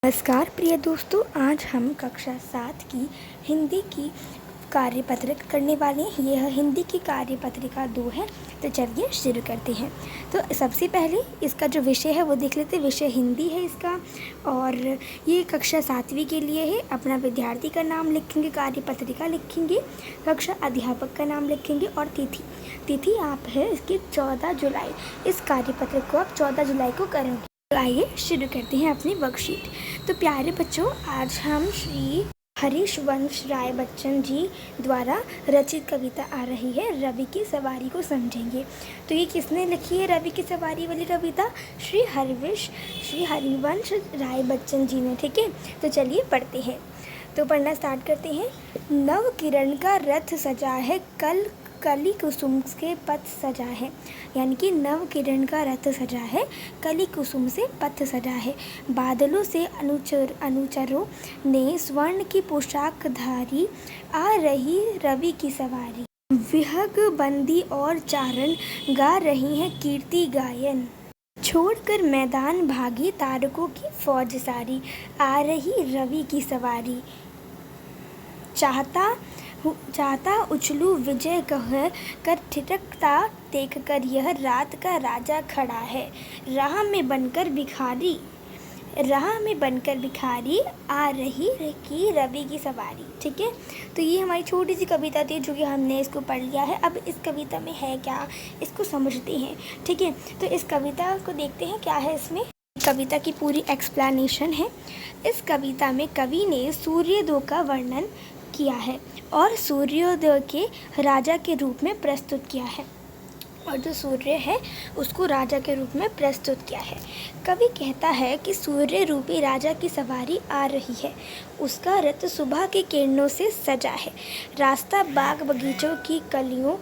नमस्कार प्रिय दोस्तों, आज हम कक्षा 7 की हिंदी की कार्यपत्रिका करने वाले हैं। यह हिंदी की कार्यपत्रिका 2 है। तो चलिए शुरू करते हैं। तो सबसे पहले इसका जो विषय है वो देख लेते हैं। विषय हिंदी है इसका, और ये कक्षा 7वीं के लिए है। अपना विद्यार्थी का नाम लिखेंगे, कार्यपत्रिका लिखेंगे, कक्षा अध्यापक का नाम लिखेंगे और तिथि आप है इसकी 14 जुलाई। इस कार्यपत्रिका को आप 14 जुलाई को करेंगे। तो आइए शुरू करते हैं अपनी वर्कशीट। तो प्यारे बच्चों, आज हम श्री हरिवंश राय बच्चन जी द्वारा रचित कविता आ रही है रवि की सवारी को समझेंगे। तो ये किसने लिखी है रवि की सवारी वाली कविता? श्री हरिवंश राय बच्चन जी ने। ठीक है, तो चलिए पढ़ते हैं। तो पढ़ना स्टार्ट करते हैं। नव किरण का रथ सजा है, कली कुसुम के पथ सजा है। यानी कि नव किरण का रथ सजा है, कली कुसुम से पथ सजा है। बादलों से अनुचरों ने स्वर्ण की पोशाक धारी, आ रही रवि की सवारी। विहग बंदी और चारण गा रही हैं कीर्ति गायन। छोड़कर मैदान भागी तारकों की फौज सारी, आ रही रवि की सवारी। चाहता उछलू विजय कह कर, ठिठकता देख कर यह रात का राजा खड़ा है। राह में बनकर भिखारी, आ रही की रवि की सवारी। ठीक है, तो ये हमारी छोटी सी कविता थी जो कि हमने इसको पढ़ लिया है। अब इस कविता में है क्या, इसको समझते हैं। ठीक है, तो इस कविता को देखते हैं क्या है इसमें। कविता की पूरी एक्सप्लेनेशन है। इस कविता में कवि ने सूर्योदय का वर्णन किया है और सूर्योदय के राजा के रूप में प्रस्तुत किया है, और जो सूर्य है उसको राजा के रूप में प्रस्तुत किया है। कवि कहता है कि सूर्य रूपी राजा की सवारी आ रही है। उसका रथ सुबह की किरणों से सजा है। रास्ता बाग बगीचों की कलियों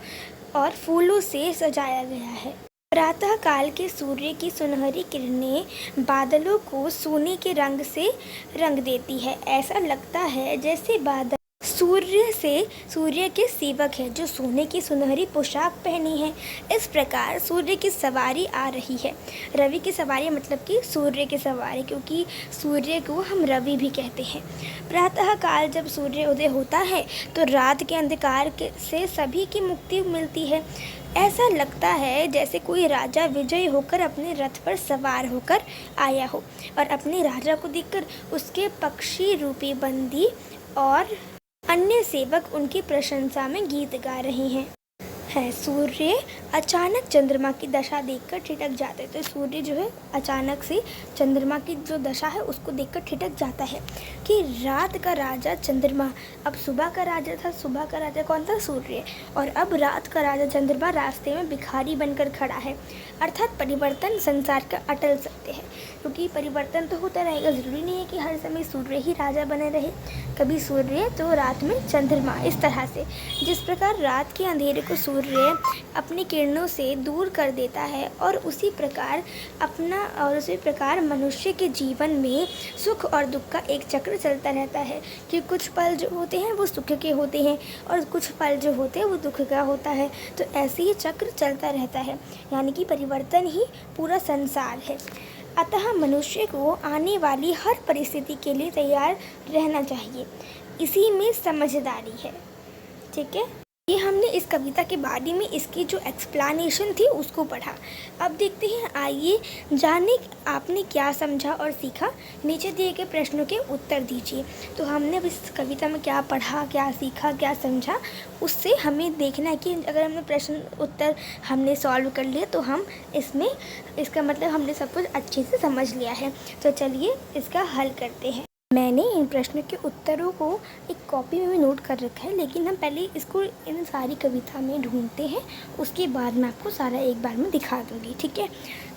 और फूलों से सजाया गया है। प्रातः काल के सूर्य की सुनहरी किरणें बादलों को सोने के रंग से रंग देती है। ऐसा लगता है जैसे बादल सूर्य के सेवक है जो सोने की सुनहरी पोशाक पहनी है। इस प्रकार सूर्य की सवारी आ रही है। रवि की सवारी मतलब कि सूर्य की सवारी, क्योंकि सूर्य को हम रवि भी कहते हैं। प्रातः काल जब सूर्य उदय होता है तो रात के अंधकार से सभी की मुक्ति मिलती है। ऐसा लगता है जैसे कोई राजा विजयी होकर अपने रथ पर सवार होकर आया हो, और अपने राजा को देखकर उसके पक्षी रूपी बंदी और अन्य सेवक उनकी प्रशंसा में गीत गा रहे हैं। सूर्य अचानक चंद्रमा की दशा देखकर ठिठक जाता है। तो सूर्य जो है अचानक से चंद्रमा की जो दशा है उसको देखकर ठिठक जाता है कि रात का राजा चंद्रमा, अब सुबह का राजा था, सुबह का राजा कौन था? सूर्य, और अब रात का राजा चंद्रमा रास्ते में भिखारी बनकर खड़ा है। अर्थात परिवर्तन संसार का अटल सत्य है, क्योंकि परिवर्तन तो होता रहेगा। ज़रूरी नहीं है कि हर समय सूर्य ही राजा बने रहे, कभी सूर्य तो रात में चंद्रमा। इस तरह से जिस प्रकार रात के अंधेरे को सूर्य अपनी किरणों से दूर कर देता है, और उसी प्रकार मनुष्य के जीवन में सुख और दुख का एक चक्र चलता रहता है कि कुछ पल जो होते हैं वो सुख के होते हैं और कुछ पल जो होते हैं वो दुख का होता है। तो ऐसे ही चक्र चलता रहता है, यानी कि परिवर्तन ही पूरा संसार है। अतः मनुष्य को आने वाली हर परिस्थिति के लिए तैयार रहना चाहिए। इसी में समझदारी है। ठीक है, ये हमने इस कविता के बारे में इसकी जो एक्सप्लेनेशन थी उसको पढ़ा। अब देखते हैं, आइए जाने आपने क्या समझा और सीखा। नीचे दिए गए प्रश्नों के उत्तर दीजिए। तो हमने इस कविता में क्या पढ़ा, क्या सीखा, क्या समझा, उससे हमें देखना है कि अगर हमने प्रश्न उत्तर हमने सॉल्व कर लिया तो हम इसका मतलब हमने सब कुछ अच्छे से समझ लिया है। तो चलिए इसका हल करते हैं। मैंने इन प्रश्नों के उत्तरों को एक कॉपी में भी नोट कर रखा है, लेकिन हम पहले इसको इन सारी कविता में ढूंढते हैं, उसके बाद मैं आपको सारा एक बार में दिखा दूँगी। ठीक है,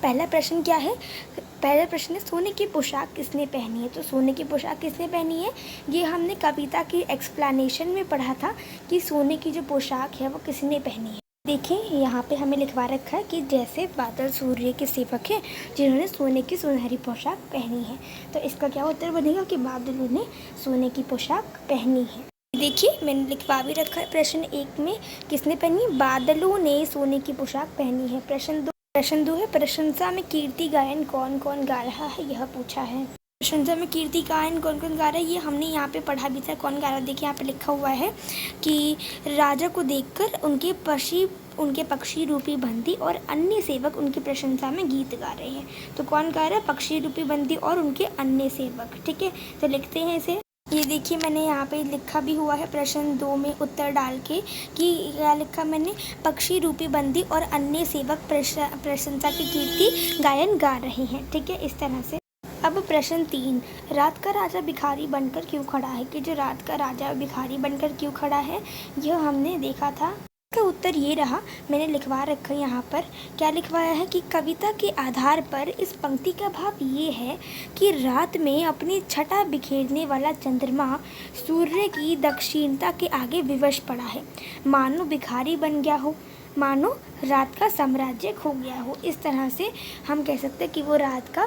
पहला प्रश्न क्या है? पहला प्रश्न है सोने की पोशाक किसने पहनी है। तो सोने की पोशाक किसने पहनी है, ये हमने कविता की एक्सप्लेनेशन में पढ़ा था कि सोने की जो पोशाक है वो किसने पहनी है। देखिए यहाँ पे हमें लिखवा रखा है कि जैसे बादल सूर्य के सेवक हैं जिन्होंने सोने की सुनहरी पोशाक पहनी है। तो इसका क्या उत्तर बनेगा कि बादलों ने सोने की पोशाक पहनी है। देखिए मैंने लिखवा भी रखा है प्रश्न 1 में किसने पहनी, बादलों ने सोने की पोशाक पहनी है। प्रश्न 2 है प्रशंसा में कीर्ति गायन कौन कौन गा रहा है, यह पूछा है। प्रशंसा में कीर्ति गायन कौन कौन गा रहा है, ये हमने यहाँ पे पढ़ा भी था। कौन गा रहा है, देखिए यहाँ पे लिखा हुआ है कि राजा को देखकर उनके पक्षी रूपी बंदी और अन्य सेवक उनकी प्रशंसा में गीत गा रहे हैं। तो कौन गा रहा है, पक्षी रूपी बंदी और उनके अन्य सेवक। ठीक है, तो लिखते हैं इसे। ये देखिए मैंने यहाँ पे लिखा भी हुआ है प्रश्न 2 में उत्तर डाल के कि क्या लिखा मैंने, पक्षी रूपी बंदी और अन्य सेवक प्रशंसा की कीर्ति गायन गा रहे हैं। ठीक है, इस तरह से। अब प्रश्न 3, रात का राजा भिखारी बनकर क्यों खड़ा है, कि जो रात का राजा भिखारी बनकर क्यों खड़ा है, यह हमने देखा था। इसका उत्तर ये रहा, मैंने लिखवा रखा है यहाँ पर। क्या लिखवाया है कि कविता के आधार पर इस पंक्ति का भाव ये है कि रात में अपनी छटा बिखेरने वाला चंद्रमा सूर्य की दक्षिणता के आगे विवश पड़ा है, मानो भिखारी बन गया हो, मानो रात का साम्राज्य खो गया हो। इस तरह से हम कह सकते हैं कि वो रात का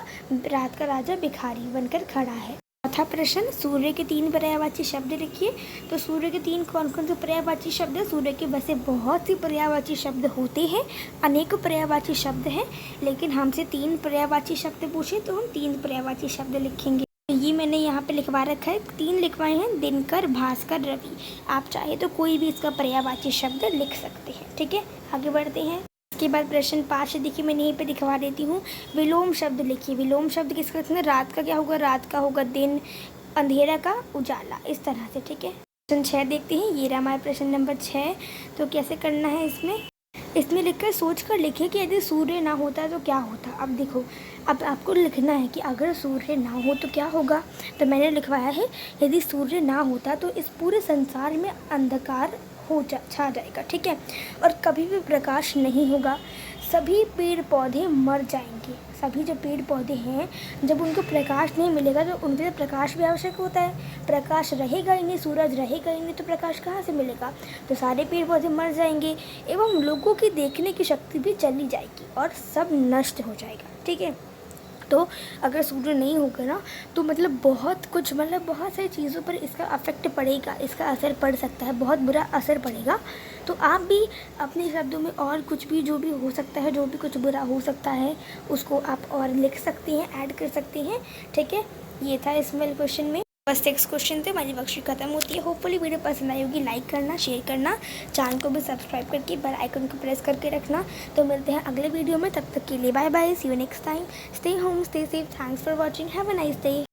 राजा भिखारी बनकर खड़ा है। चौथा प्रश्न, सूर्य के 3 पर्यायवाची शब्द लिखिए। तो सूर्य के 3 कौन कौन से पर्यायवाची शब्द है, सूर्य के वैसे बहुत सी पर्यायवाची शब्द होते हैं, अनेकों पर्यायवाची शब्द हैं, लेकिन हमसे 3 पर्यायवाची शब्द पूछे तो हम 3 पर्यायवाची शब्द लिखेंगे। ये मैंने यहाँ पे लिखवा रखा है, 3 लिखवाए हैं, दिनकर, भास्कर, रवि। आप चाहे तो कोई भी इसका पर्यायवाची शब्द लिख सकते हैं। ठीक है, आगे बढ़ते हैं। इसके बाद प्रश्न 5 देखिए मैंने यहीं पे दिखवा देती हूँ, विलोम शब्द लिखिए। विलोम शब्द किसका लिखना है, रात का क्या होगा, रात का होगा दिन, अंधेरा का उजाला, इस तरह से। ठीक है, प्रश्न 6 देखते हैं, ये रहा हमारा प्रश्न नंबर 6। तो कैसे करना है, इसमें लिखकर सोच कर लिखिए कि यदि सूर्य ना होता तो क्या होता। अब देखो, अब आपको लिखना है कि अगर सूर्य ना हो तो क्या होगा। तो मैंने लिखवाया है, यदि सूर्य ना होता तो इस पूरे संसार में अंधकार छा जाएगा। ठीक है, और कभी भी प्रकाश नहीं होगा, सभी पेड़ पौधे मर जाएंगे। सभी जो पेड़ पौधे हैं, जब उनको प्रकाश नहीं मिलेगा तो उनके लिए प्रकाश भी आवश्यक होता है। प्रकाश रहेगा ही नहीं, सूरज रहेगा ही नहीं, तो प्रकाश कहाँ से मिलेगा। तो सारे पेड़ पौधे मर जाएंगे एवं लोगों की देखने की शक्ति भी चली जाएगी और सब नष्ट हो जाएगा। ठीक है, तो अगर सूर्य नहीं होगा ना तो मतलब बहुत सारी चीज़ों पर इसका अफेक्ट पड़ेगा, इसका असर पड़ सकता है, बहुत बुरा असर पड़ेगा। तो आप भी अपने शब्दों में और कुछ भी जो भी हो सकता है, जो भी कुछ बुरा हो सकता है, उसको आप और लिख सकते हैं, ऐड कर सकते हैं। ठीक है, ये था इस वाले क्वेश्चन में। बस 6 क्वेश्चन थे, हमारी वर्कशीट खत्म होती है। होपफुली वीडियो पसंद आई होगी, लाइक करना, शेयर करना, चैनल को भी सब्सक्राइब करके बेल आइकन को प्रेस करके रखना। तो मिलते हैं अगले वीडियो में, तब तक के लिए bye bye, see you next time, stay home, stay safe, thanks for watching, have a nice day.